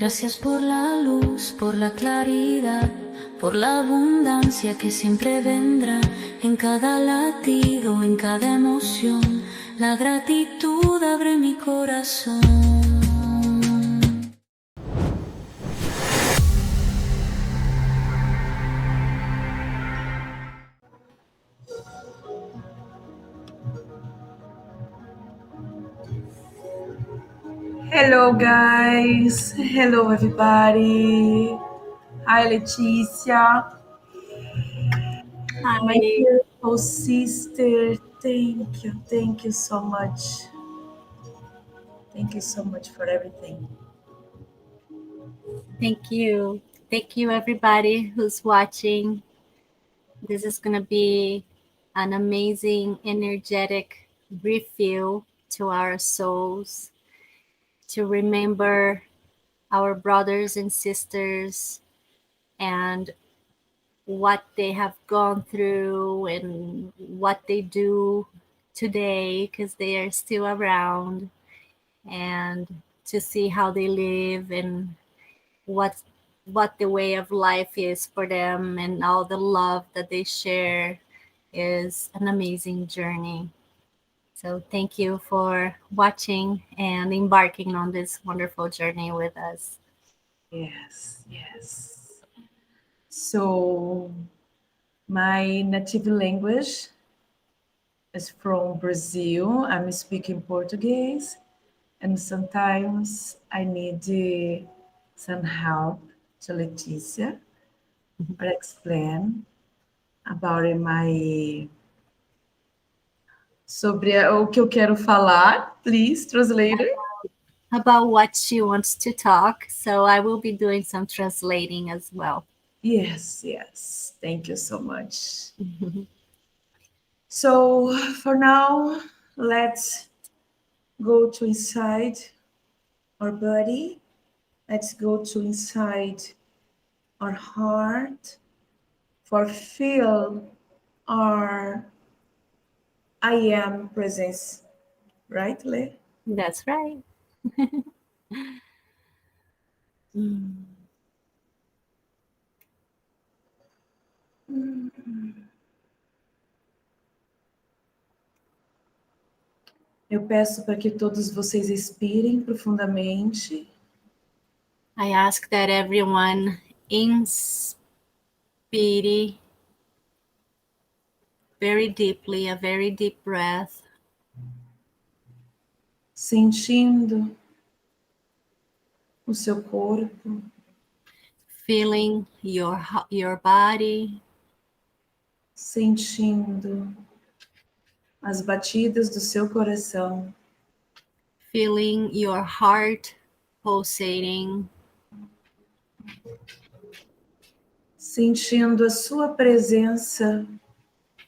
Gracias por la luz, por la claridad, por la abundancia que siempre vendrá en cada latido, en cada emoción. La gratitud abre mi corazón. Hello guys, hello everybody. Hi Leticia, my Hi. beautiful sister. Thank you so much. Thank you so much for everything. Thank you. Thank you, everybody who's watching. This is going to be an amazing, energetic refill to our souls to remember our brothers and sisters and what they have gone through and what they do today because they are still around, and to see how they live and what the way of life is for them, and all the love that they share is an amazing journey. So thank you for watching and embarking on this wonderful journey with us. Yes. So, my native language is from Brazil. I'm speaking Portuguese, and sometimes I need some help to Leticia or explain about sobre o que eu quero falar. Please, translator. About what she wants to talk, so I will be doing some translating as well. Yes. Thank you so much. So for now, let's go to inside our body. Let's go to inside our heart for feel our I am presence. Right, Le? That's right. Eu peço para que todos vocês expirem profundamente. I ask that everyone inspire very deeply, a very deep breath, Sentindo o seu corpo, feeling your body, sentindo as batidas do seu coração, feeling your heart pulsating, sentindo a sua presença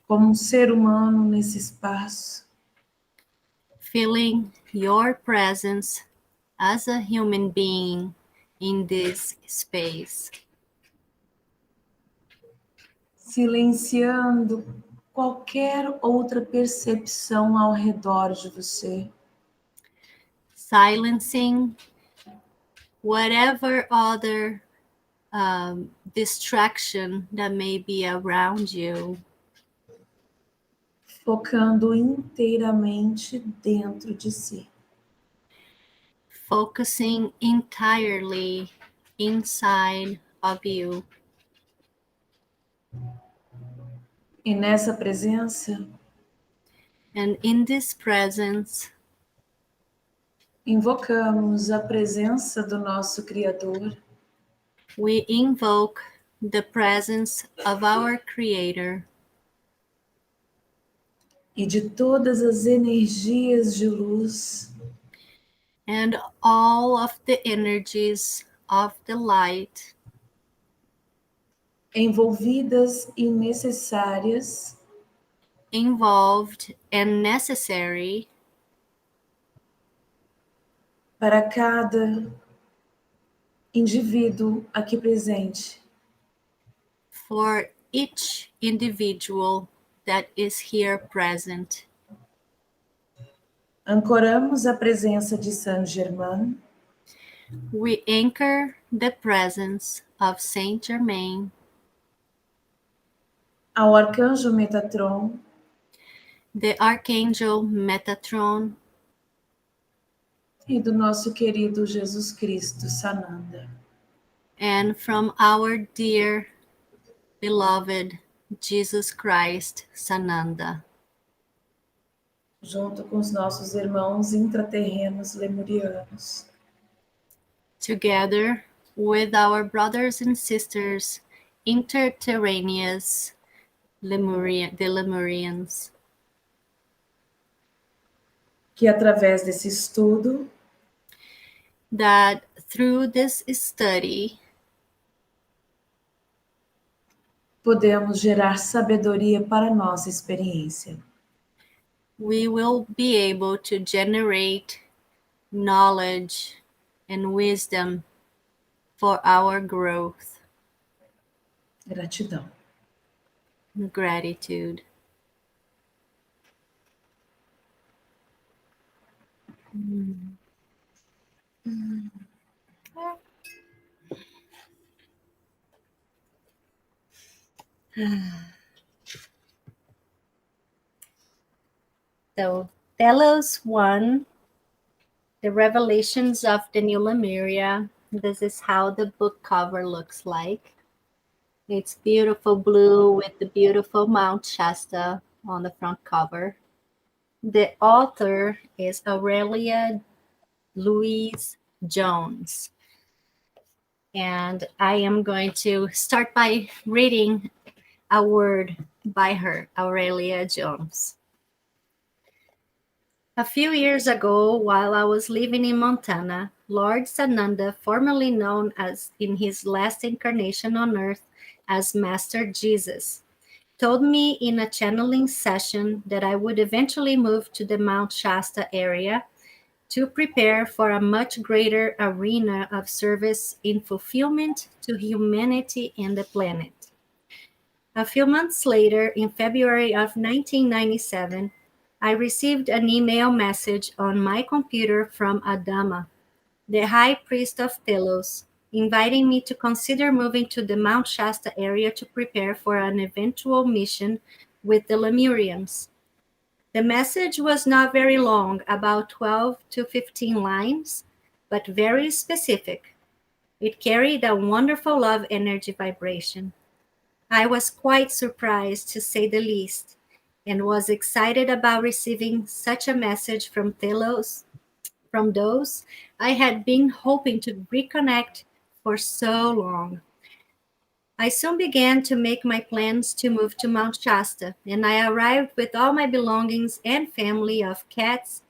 como um ser humano nesse espaço, feeling your presence as a human being in this space, silenciando qualquer outra percepção ao redor de você. silencing whatever other distraction that may be around you, Focando inteiramente dentro de si. focusing entirely inside of you. E nessa presença, And in this presence, invocamos a presença do nosso Criador, we invoke the presence of our Creator e de todas as energias de luz and all of the energies of the light envolvidas e necessárias involved and necessary para cada indivíduo aqui presente. for each individual that is here present. Ancoramos a presença de Saint Germain we anchor the presence of Saint Germain, ao arcanjo Metatron, the Archangel Metatron, e do nosso querido Jesus Cristo Sananda. and from our dear, beloved Jesus Christ Sananda, Junto com os nossos irmãos intraterrenos lemurianos, together with our brothers and sisters interterraneous the Lemurians, que através desse estudo that through this study podemos gerar sabedoria para a nossa experiência. we will be able to generate knowledge and wisdom for our growth. Gratidão. Gratitude. So, Telos 1, The Revelations of the New Lemuria. This is how the book cover looks like. It's beautiful blue with the beautiful Mount Shasta on the front cover. The author is Aurelia Louise Jones. And I am going to start by reading a word by her, Aurelia Jones. A few years ago, while I was living in Montana, Lord Sananda, formerly known as in his last incarnation on earth as Master Jesus, told me in a channeling session that I would eventually move to the Mount Shasta area to prepare for a much greater arena of service in fulfillment to humanity and the planet. A few months later, in February of 1997, I received an email message on my computer from Adama, the High Priest of Telos, inviting me to consider moving to the Mount Shasta area to prepare for an eventual mission with the Lemurians. The message was not very long, about 12 to 15 lines, but very specific. It carried a wonderful love energy vibration. I was quite surprised, to say the least, and was excited about receiving such a message from Telos, from those I had been hoping to reconnect for so long. I soon began to make my plans to move to Mount Shasta, and I arrived with all my belongings and family of cats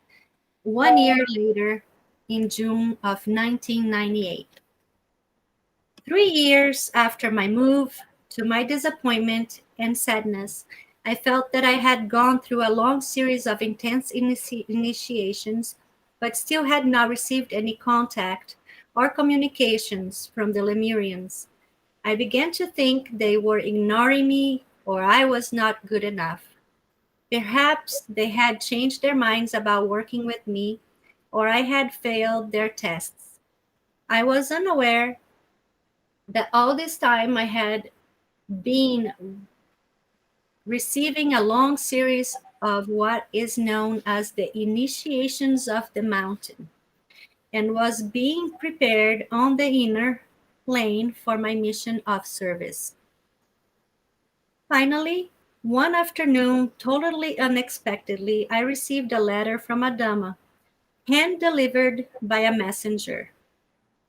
1 year later in June of 1998. 3 years after my move, to my disappointment and sadness, I felt that I had gone through a long series of intense initiations, but still had not received any contact or communications from the Lemurians. I began to think they were ignoring me or I was not good enough. Perhaps they had changed their minds about working with me or I had failed their tests. I was unaware that all this time I had been receiving a long series of what is known as the initiations of the mountain and was being prepared on the inner plane for my mission of service. Finally, one afternoon, totally unexpectedly, I received a letter from Adama, hand delivered by a messenger.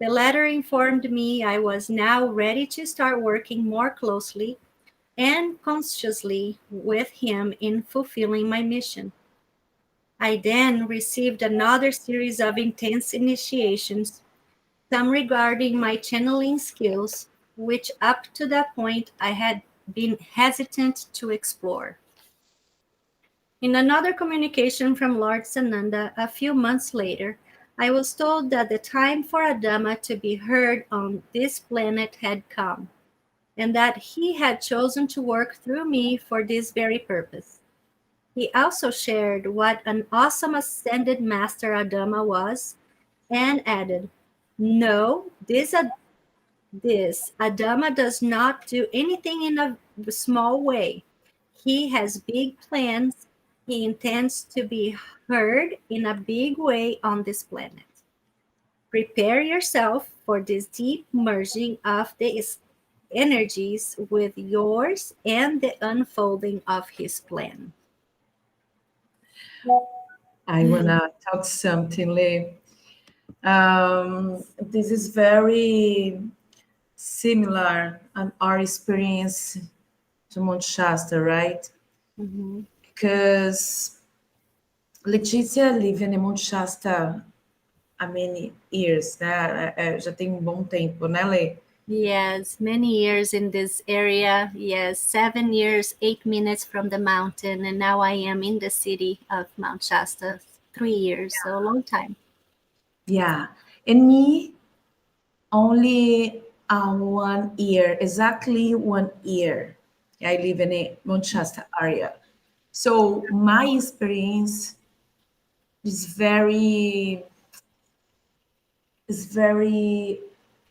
The letter informed me I was now ready to start working more closely and consciously with him in fulfilling my mission. I then received another series of intense initiations, some regarding my channeling skills, which up to that point I had been hesitant to explore. In another communication from Lord Sananda a few months later, I was told that the time for Adama to be heard on this planet had come, and that he had chosen to work through me for this very purpose. He also shared what an awesome ascended master Adama was, and added, No, this Adama does not do anything in a small way. He has big plans. He intends to be heard in a big way on this planet. Prepare yourself for this deep merging of these energies with yours and the unfolding of his plan. I wanna talk something, Lê. This is very similar on our experience to Mount Shasta, right? Mhm. Because Letícia live in Mount Shasta há many years, né? Já tem um bom tempo, né, Lê? Yes, many years in this area. Yes, 7 years, 8 minutes from the mountain. And now I am in the city of Mount Shasta, 3 years, so a long time. Yeah. And me, only 1 year, exactly 1 year. I live in a Mount Shasta area. So my experience is very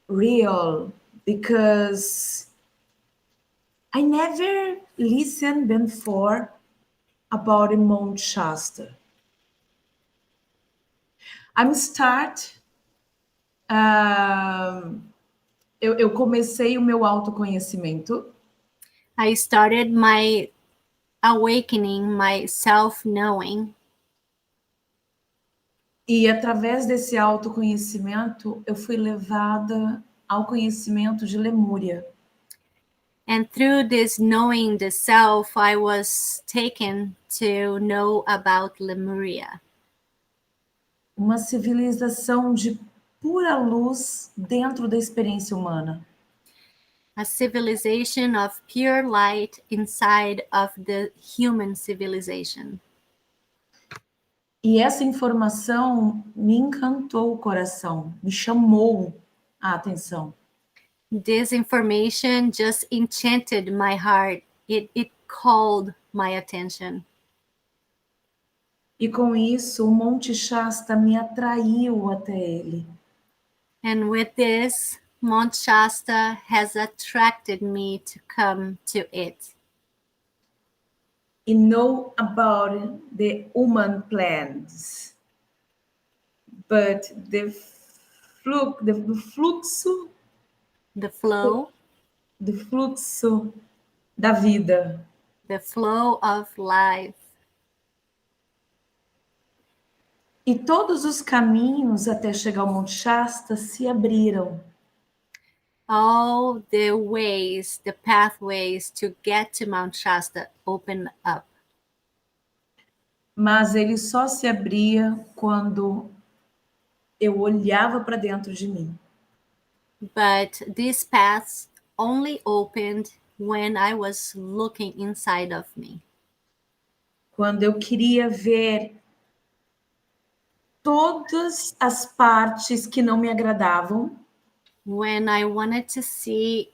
real because I never listened before about Mount Shasta. I'm start. Eu comecei o meu autoconhecimento I started my awakening, my self knowing. e através desse autoconhecimento eu fui levada ao conhecimento de Lemúria. And through this knowing the self, I was taken to know about Lemuria, Uma civilização de pura luz dentro da experiência humana. a civilization of pure light inside of the human civilization. E essa informação me encantou o coração, me chamou a atenção. This information just enchanted my heart. It called my attention. E com isso, o Monte Shasta me atraiu até ele. And with this, Mount Shasta has attracted me to come to it. E know about the human plans, but the fluxo, The flow, do fluxo da vida. the flow of life. E todos os caminhos até chegar ao Monte Shasta se abriram. All the ways, the pathways to get to Mount Shasta open up. Mas ele só se abria quando eu olhava para dentro de mim. But these paths only opened when I was looking inside of me. Quando eu queria ver todas as partes que não me agradavam When I wanted to see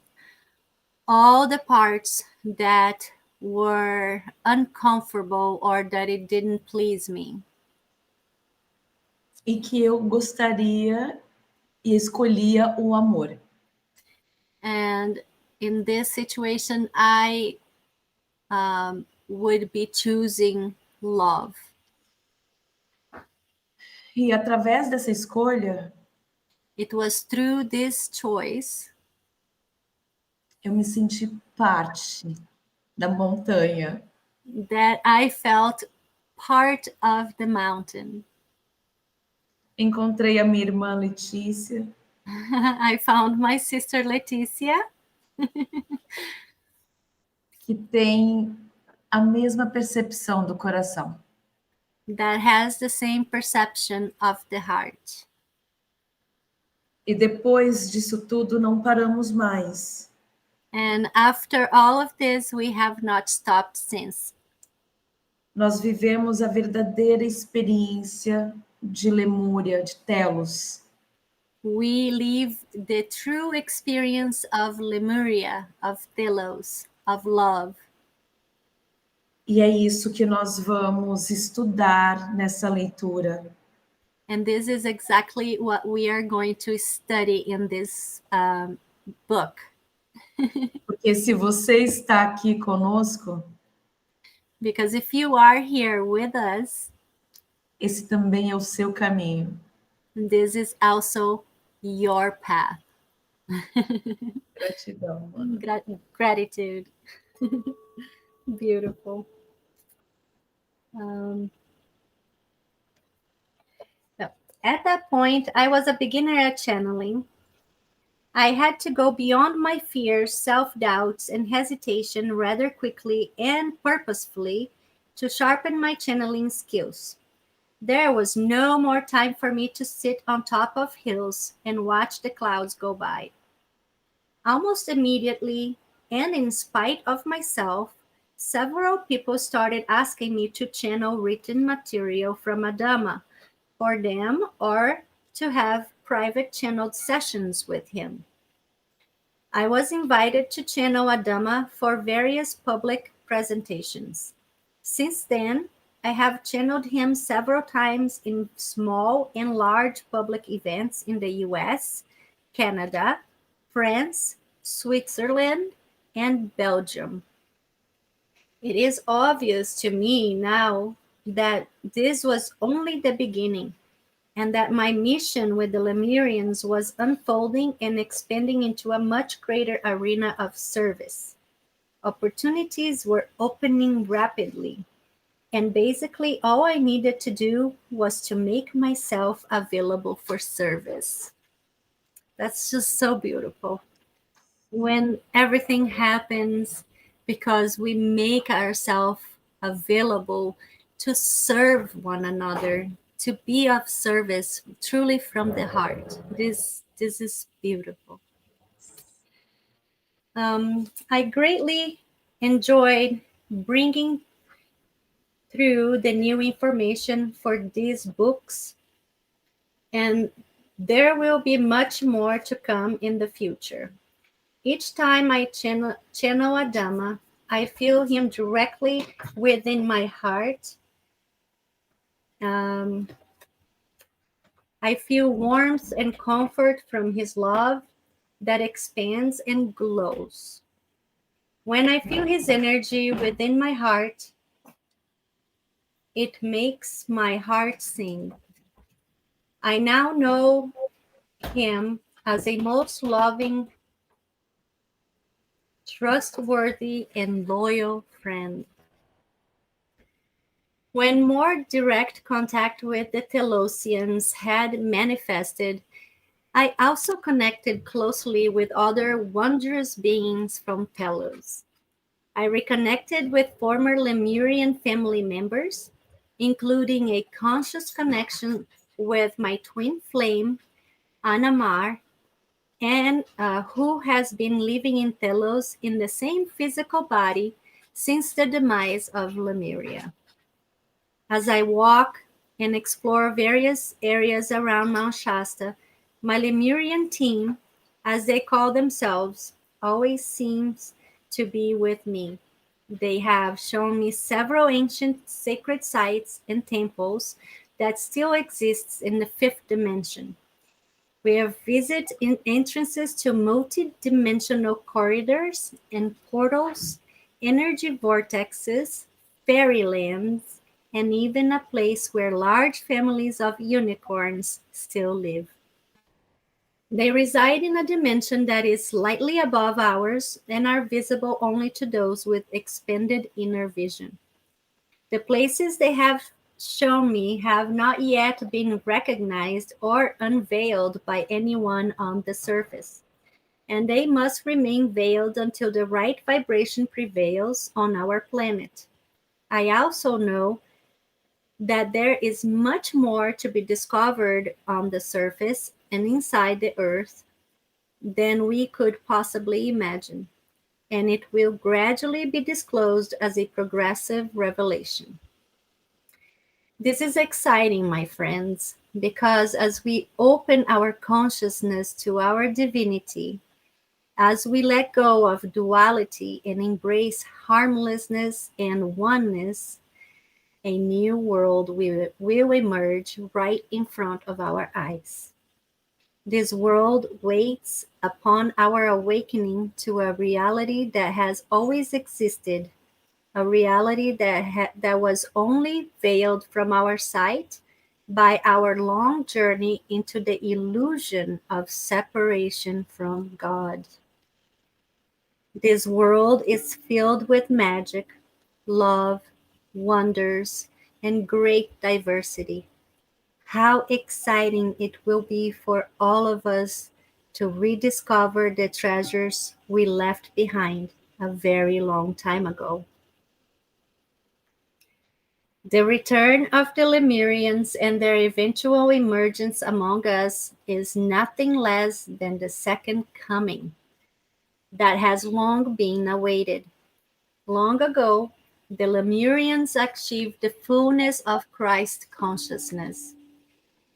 all the parts that were uncomfortable or that it didn't please me. e que eu gostaria e escolhia o amor. And in this situation, I would be choosing love. E através dessa escolha, It was through this choice eu me senti parte da montanha. that I felt part of the mountain. Encontrei a minha irmã Letícia, I found my sister Leticia, que tem a mesma percepção do coração. that has the same perception of the heart. E depois disso tudo, não paramos mais. And after all of this, we have not stopped since. Nós vivemos a verdadeira experiência de Lemúria, de Telos. We live the true experience of Lemuria, of Telos, of love. E é isso que nós vamos estudar nessa leitura. And this is exactly what we are going to study in this book. Porque se você está aqui conosco, Because if you are here with us, esse também é o seu caminho. this is also your path. Gratidão, mano. Gratitude. Beautiful. At that point, I was a beginner at channeling. I had to go beyond my fears, self-doubts, and hesitation rather quickly and purposefully to sharpen my channeling skills. There was no more time for me to sit on top of hills and watch the clouds go by. Almost immediately, and in spite of myself, several people started asking me to channel written material from Adama for them or to have private channeled sessions with him. I was invited to channel Adama for various public presentations. Since then, I have channeled him several times in small and large public events in the US, Canada, France, Switzerland, and Belgium. It is obvious to me now that this was only the beginning and that my mission with the Lemurians was unfolding and expanding into a much greater arena of service. Opportunities were opening rapidly, and basically all I needed to do was to make myself available for service. That's just so beautiful. When everything happens because we make ourselves available to serve one another, to be of service truly from the heart. This is beautiful. I greatly enjoyed bringing through the new information for these books, and there will be much more to come in the future. Each time I channel Adama, I feel him directly within my heart. I feel warmth and comfort from his love that expands and glows. When I feel his energy within my heart, it makes my heart sing. I now know him as a most loving, trustworthy, and loyal friend. When more direct contact with the Telosians had manifested, I also connected closely with other wondrous beings from Telos. I reconnected with former Lemurian family members, including a conscious connection with my twin flame, Anamar, and who has been living in Telos in the same physical body since the demise of Lemuria. As I walk and explore various areas around Mount Shasta, my Lemurian team, as they call themselves, always seems to be with me. They have shown me several ancient sacred sites and temples that still exist in the fifth dimension. We have visited entrances to multi-dimensional corridors and portals, energy vortexes, fairylands, and even a place where large families of unicorns still live. They reside in a dimension that is slightly above ours and are visible only to those with expanded inner vision. The places they have shown me have not yet been recognized or unveiled by anyone on the surface, and they must remain veiled until the right vibration prevails on our planet. I also know that there is much more to be discovered on the surface and inside the earth than we could possibly imagine, and it will gradually be disclosed as a progressive revelation. This is exciting, my friends, because as we open our consciousness to our divinity, as we let go of duality and embrace harmlessness and oneness, A new world will emerge right in front of our eyes. This world waits upon our awakening to a reality that has always existed, a reality that was only veiled from our sight by our long journey into the illusion of separation from God. This world is filled with magic, love, wonders, and great diversity. How exciting it will be for all of us to rediscover the treasures we left behind a very long time ago. The return of the Lemurians and their eventual emergence among us is nothing less than the second coming that has long been awaited. Long ago, the Lemurians achieved the fullness of Christ consciousness.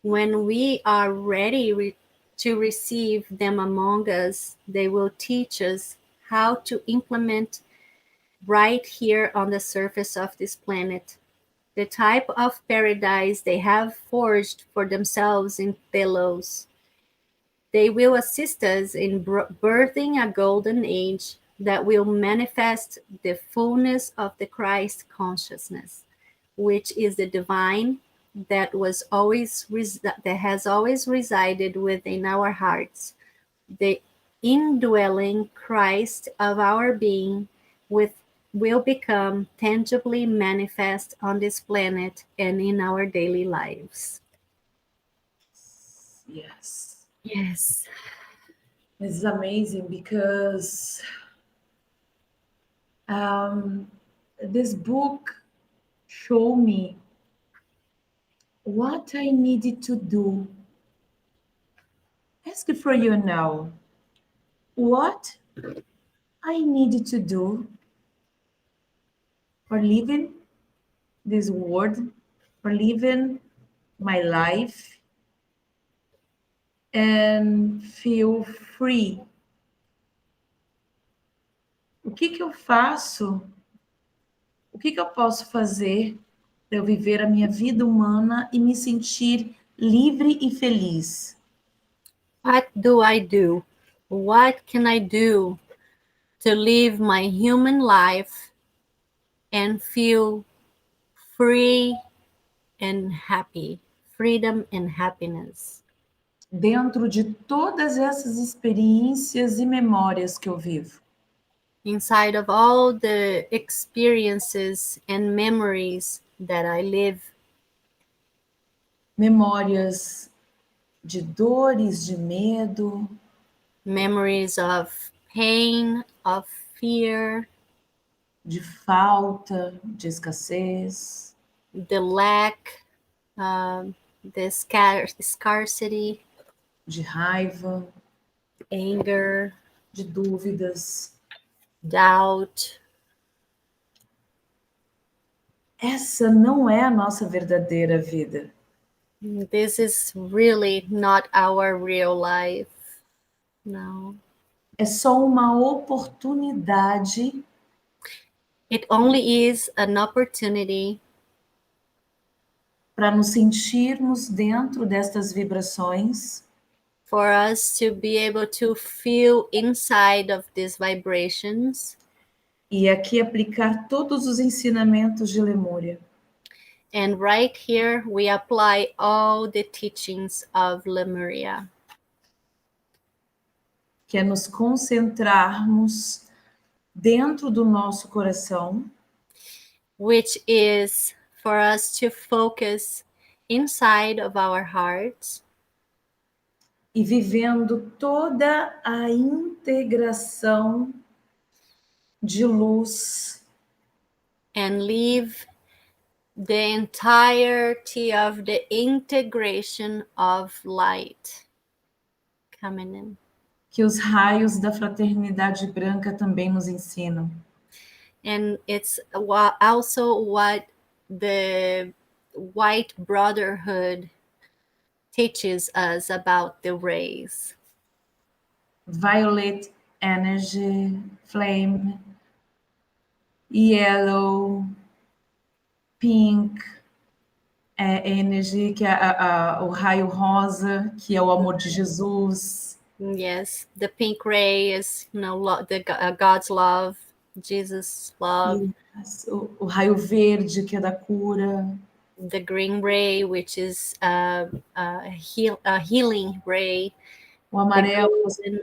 When we are ready to receive them among us, they will teach us how to implement right here on the surface of this planet the type of paradise they have forged for themselves in Telos. They will assist us in birthing a golden age that will manifest the fullness of the Christ consciousness, which is the divine that has always resided within our hearts, the indwelling Christ of our being with will become tangibly manifest on this planet and in our daily lives. Yes. Yes. It's amazing because this book showed me what I needed to do. Ask for you now. What I needed to do for living this world, for living my life and feel free. O que eu faço? O que eu posso fazer para eu viver a minha vida humana e me sentir livre e feliz? What do I do? What can I do to live my human life and feel free and happy? Freedom and happiness. Dentro de todas essas experiências e memórias que eu vivo. Inside of all the experiences and memories that I live, Memórias de dores, de medo, memories of pain, of fear, de falta, de escassez, the lack, the scarcity, de raiva, anger, de dúvidas. doubt. Essa não é a nossa verdadeira vida. This is really not our real life. No. É só uma oportunidade It only is an opportunity para nos sentirmos dentro destas vibrações for us to be able to feel inside of these vibrations e aqui aplicar todos os ensinamentos de Lemúria. and right here we apply all the teachings of Lemuria, Que é nos concentrarmos dentro do nosso coração which is for us to focus inside of our hearts e vivendo toda a integração de luz and live the entirety of the integration of light coming in. que os raios da fraternidade branca também nos ensinam. And it's also what the white brotherhood teaches us about the rays. Violet energy, flame, yellow, pink energy, que é o raio rosa, que é o amor de Jesus. Yes, the pink ray is, God's love, Jesus' love. E o raio verde, que é da cura. The green ray, which is a healing ray. O The amarelo, golden,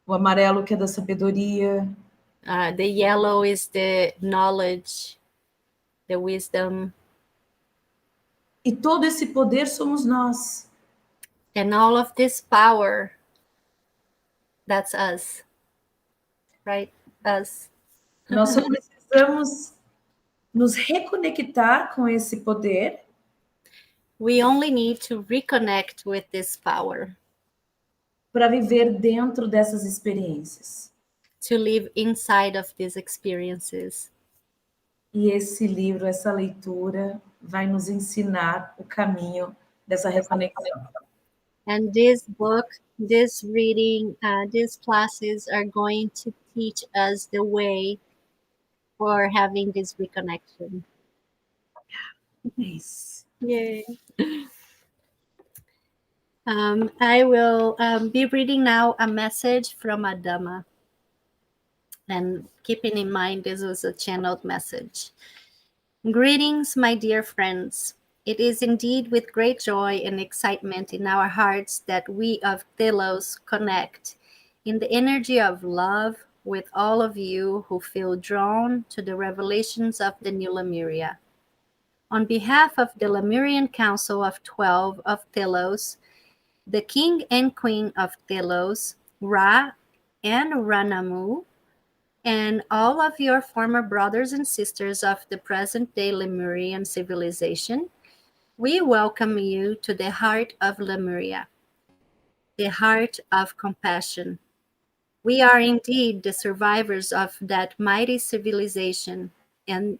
o amarelo que é da sabedoria. the yellow is the knowledge, the wisdom, E todo esse poder somos nós. and all of this power. That's us, right? Us. Nós só precisamos nos reconectar com esse poder We only need to reconnect with this power para viver dentro dessas experiências. to live inside of these experiences. E esse livro, essa leitura, vai nos ensinar o caminho dessa reconexão. And this book, this reading, these classes are going to teach us the way for having this reconnection. É isso. Yay. I will be reading now a message from Adama. And keeping in mind, this was a channeled message. Greetings, my dear friends. It is indeed with great joy and excitement in our hearts that we of Telos connect in the energy of love with all of you who feel drawn to the revelations of the new Lemuria. On behalf of the Lemurian Council of 12 of Telos, the King and Queen of Telos, Ra and Ranamu, and all of your former brothers and sisters of the present-day Lemurian civilization, we welcome you to the heart of Lemuria, the heart of compassion. We are indeed the survivors of that mighty civilization, and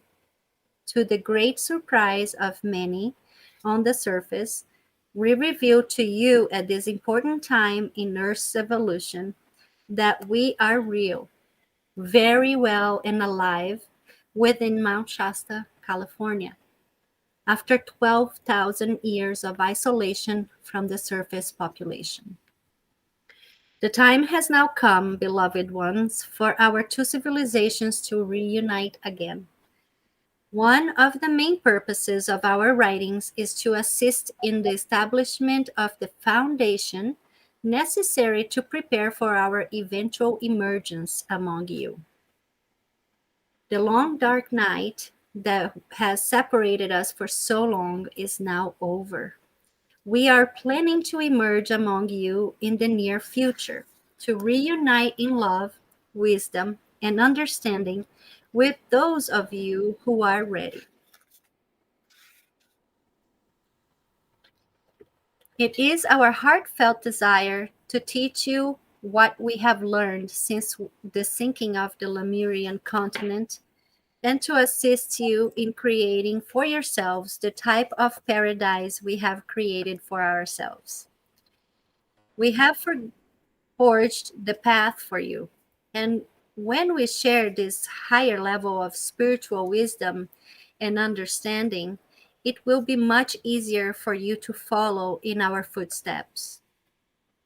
to the great surprise of many on the surface, we reveal to you at this important time in Earth's evolution that we are real, very well and alive within Mount Shasta, California, after 12,000 years of isolation from the surface population. The time has now come, beloved ones, for our two civilizations to reunite again. One of the main purposes of our writings is to assist in the establishment of the foundation necessary to prepare for our eventual emergence among you. The long dark night that has separated us for so long is now over. We are planning to emerge among you in the near future, to reunite in love, wisdom, and understanding with those of you who are ready. It is our heartfelt desire to teach you what we have learned since the sinking of the Lemurian continent, and to assist you in creating for yourselves the type of paradise we have created for ourselves. We have forged the path for you, and when we share this higher level of spiritual wisdom and understanding, it will be much easier for you to follow in our footsteps.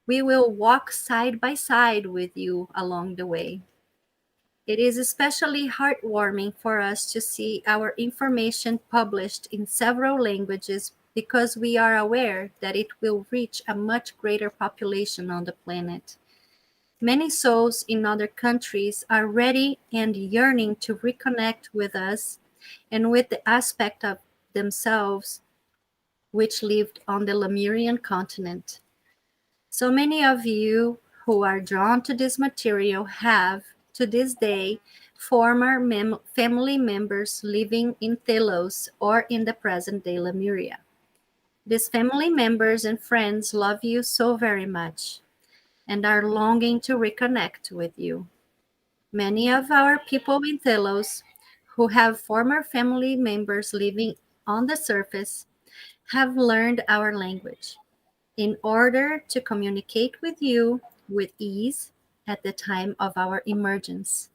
We will walk side by side with you along the way. It is especially heartwarming for us to see our information published in several languages because we are aware that it will reach a much greater population on the planet. Many souls in other countries are ready and yearning to reconnect with us and with the aspect of themselves which lived on the Lemurian continent. So many of you who are drawn to this material have, to this day, former family members living in Telos or in the present-day Lemuria. These family members and friends love you so very much and are longing to reconnect with you. Many of our people in Telos who have former family members living on the surface have learned our language in order to communicate with you with ease at the time of our emergence.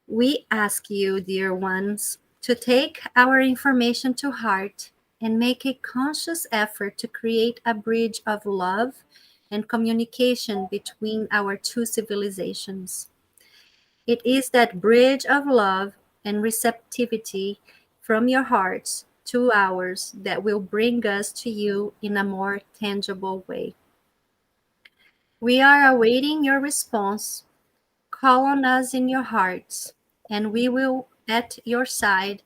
We ask you, dear ones, to take our information to heart and make a conscious effort to create a bridge of love and communication between our two civilizations. It is that bridge of love and receptivity from your hearts to ours that will bring us to you in a more tangible way. We are awaiting your response. Call on us in your hearts, and we will at your side,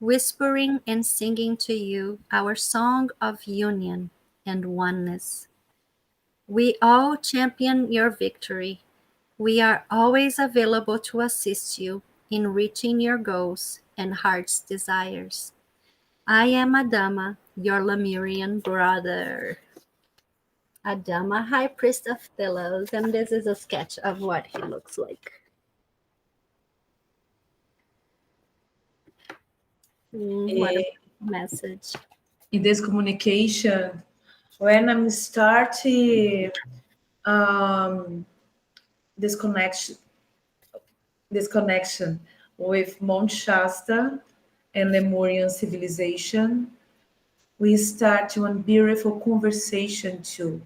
whispering and singing to you our song of union and oneness. We all champion your victory. We are always available to assist you in reaching your goals and heart's desires. I am Adama, your Lemurian brother. Adama, High Priest of Telos, and this is a sketch of what he looks like. What a message. In this communication, when I'm starting this connection with Mount Shasta and Lemurian civilization, we start one beautiful conversation too.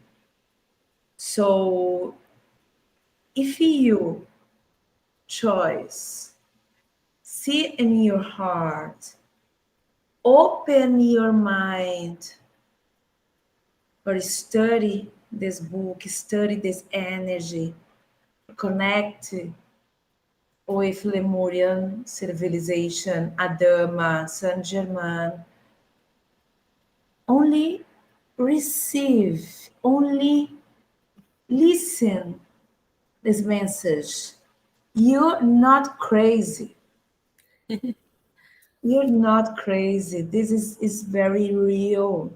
So if you choose, see in your heart, open your mind, or study this book, study this energy, connect with Lemurian civilization, Adama, Saint Germain. Only receive, only listen this message. You're not crazy. You're not crazy. This is very real.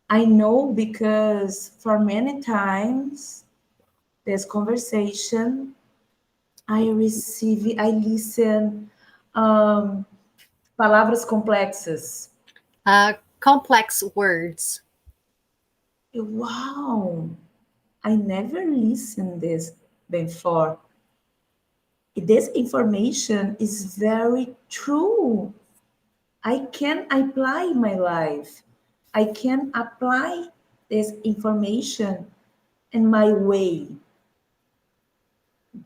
I know because for many times this conversation I listen palavras complexas. Complex words. Wow, I never listened this before. This information is very true. I can apply my life. I can apply this information in my way,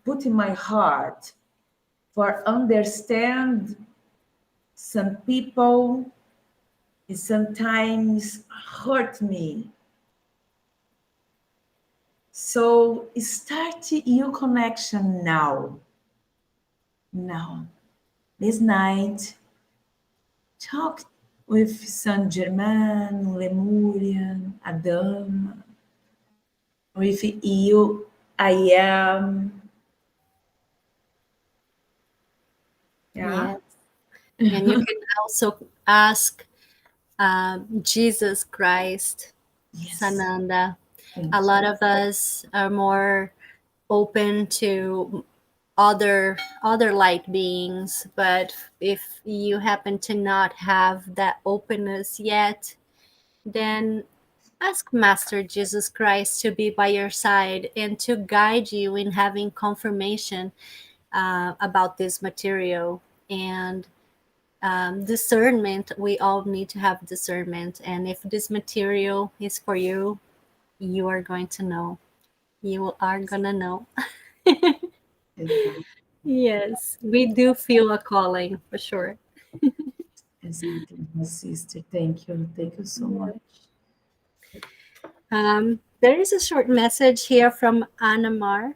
put in my heart for understand some people sometimes hurt me. So start your connection now. Now, this night, talk with Saint Germain, Lemurian, Adama, with you, I am. Yeah. Yes. And you can also ask Jesus Christ, Yes. Sananda. Thank A you. lot of us are more open to other light beings, but if you happen to not have that openness yet, then ask Master Jesus Christ to be by your side and to guide you in having confirmation about this material. And discernment, we all need to have discernment. And if this material is for you, you are going to know. You are going to know. Exactly. Yes, we do feel a calling for sure. Exactly, my sister. Thank you. Thank you so much. There is a short message here from Anamar.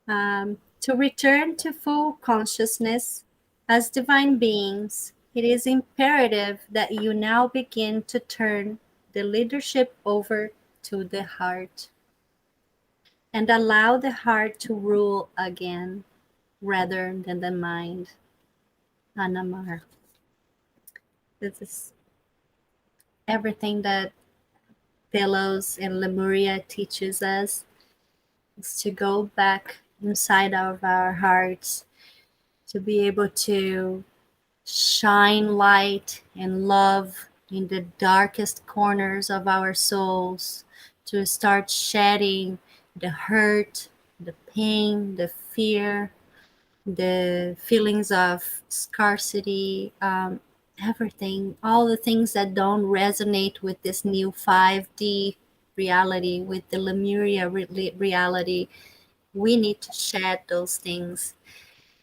To return to full consciousness as divine beings, it is imperative that you now begin to turn the leadership over to the heart and allow the heart to rule again rather than the mind. Anamar. This is everything that Telos and Lemuria teaches us, is to go back inside of our hearts, to be able to shine light and love in the darkest corners of our souls, to start shedding the hurt, the pain, the fear, the feelings of scarcity, everything, all the things that don't resonate with this new 5D reality, with the Lemuria reality. We need to shed those things.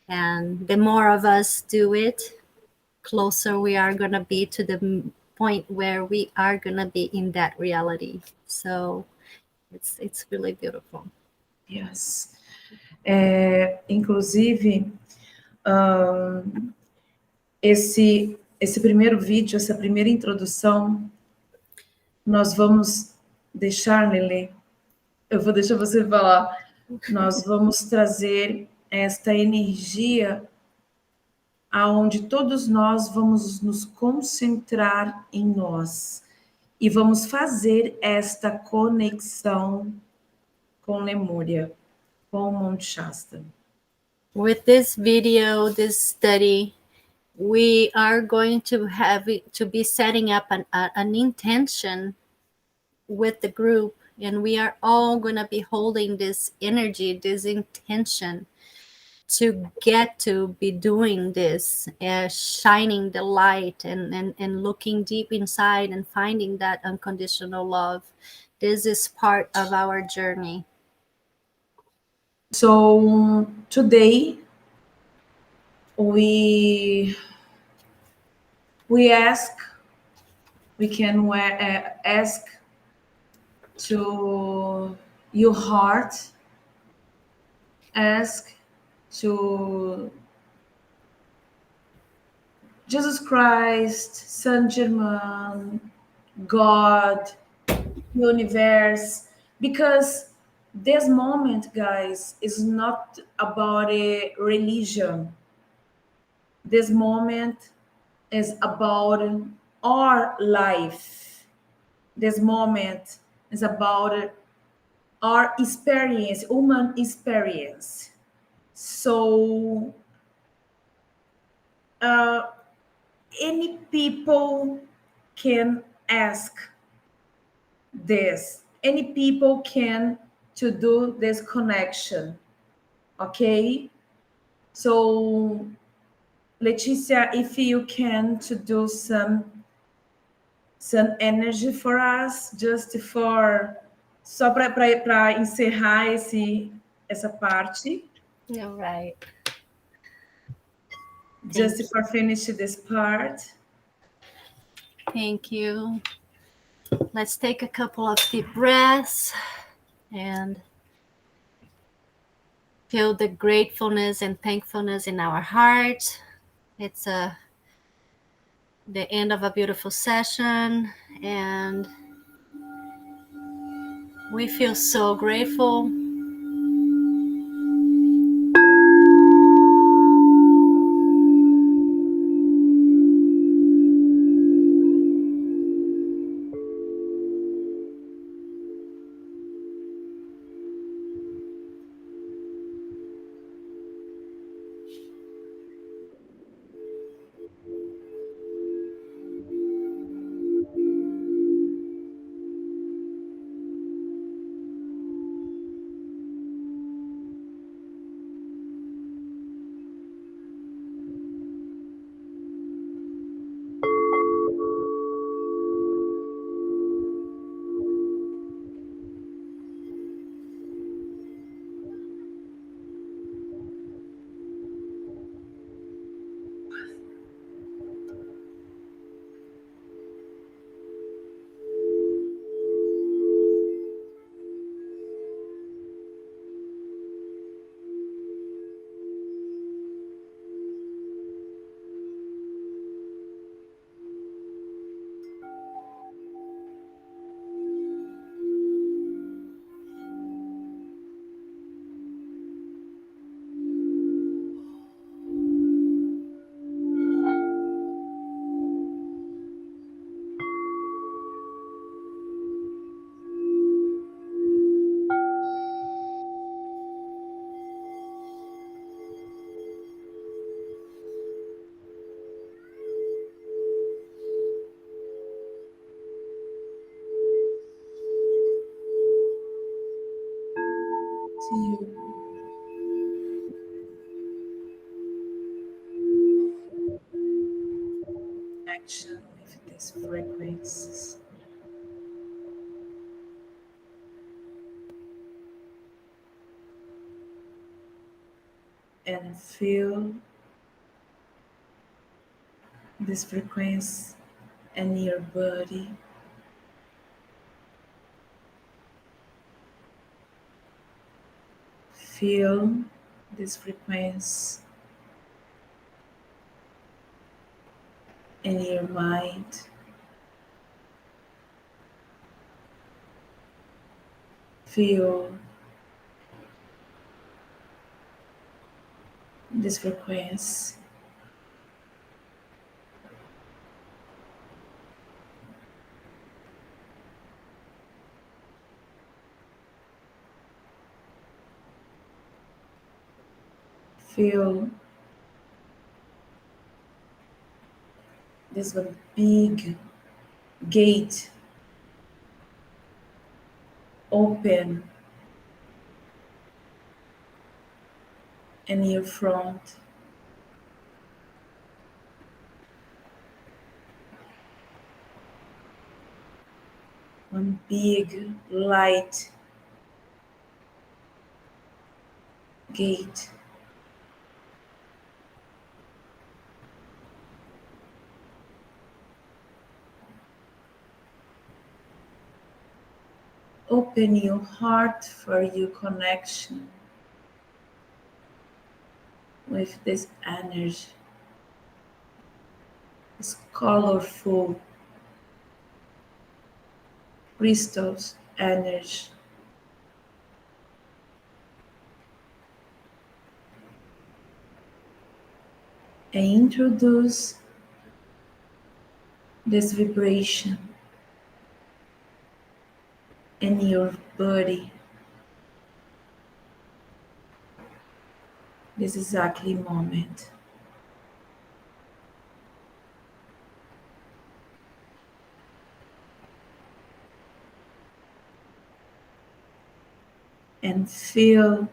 And the more of us do it, closer we are going to be to the point where we are going to be in that reality. So it's really beautiful. Yes. Inclusive, esse primeiro vídeo, essa primeira introdução, nós vamos deixar, Lele, eu vou deixar você falar, nós vamos trazer esta energia aonde todos nós vamos nos concentrar em nós e vamos fazer esta conexão com Lemúria, com o Monte Shasta. With this video, this study, we are going to have it, to be setting up an intention with the group, and we are all going to be holding this energy, this intention to get to be doing this, shining the light and looking deep inside and finding that unconditional love. This is part of our journey. So today we can ask to your heart, ask to Jesus Christ, Saint Germain, God, universe, because this moment, guys, is not about a religion. This moment is about our life. This moment is about our experience, human experience. So any people can ask this. Any people can to do this connection. Okay? So Leticia, if you can to do some energy for us, just for só para encerrar essa parte. Yeah, right. Just for finish this part. Thank you. Let's take a couple of deep breaths and feel the gratefulness and thankfulness in our heart. It's the end of a beautiful session, and we feel so grateful. and feel this frequency in your body. Feel this frequency in your mind. Feel this frequency feel this one big gate open in your front. One big light gate. Open your heart for your connection with this energy, this colorful crystals energy. And introduce this vibration in your body. This exactly moment. And feel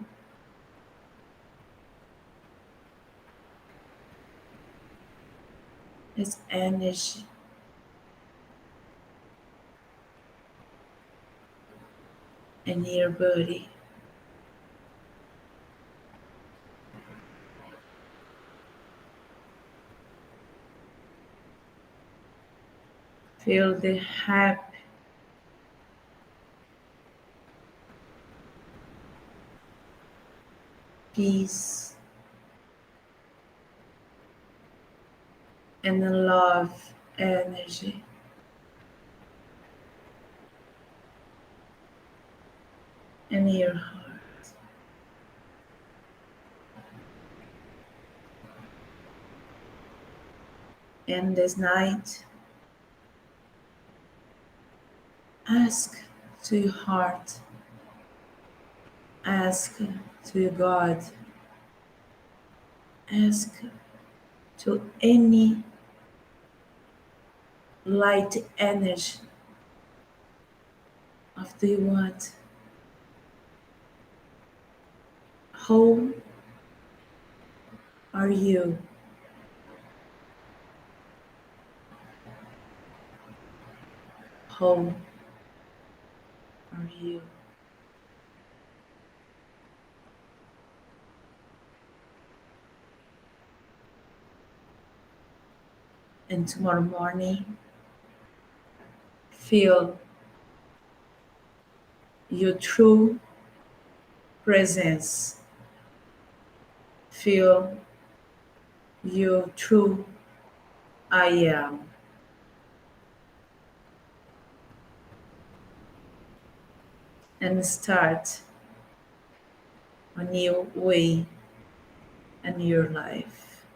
this energy in your body. Feel the happy, peace, and the love energy in your heart. And this night, ask to your heart, ask to your God, ask to any light energy of the you want. How are you? How are you? And tomorrow morning, feel your true presence. Feel your true I am. And start a new way in your life.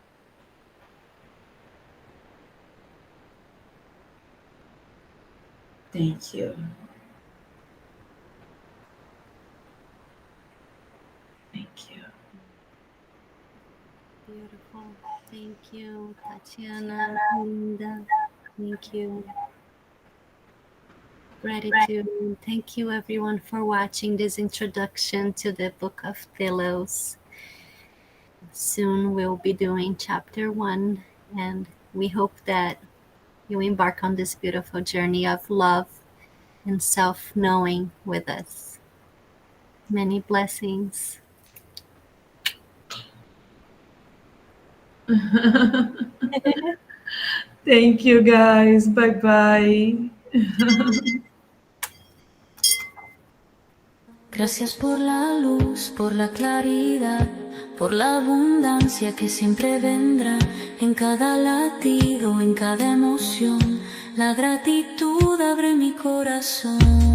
Thank you. Thank you. Beautiful. Thank you, Tatiana, Linda. Thank you. Gratitude. Thank you, everyone, for watching this introduction to the Book of Telos. Soon we'll be doing chapter 1, and we hope that you embark on this beautiful journey of love and self-knowing with us. Many blessings. Thank you, guys. Bye-bye. Gracias por la luz, por la claridad, por la abundancia que siempre vendrá en cada latido, en cada emoción. La gratitud abre mi corazón.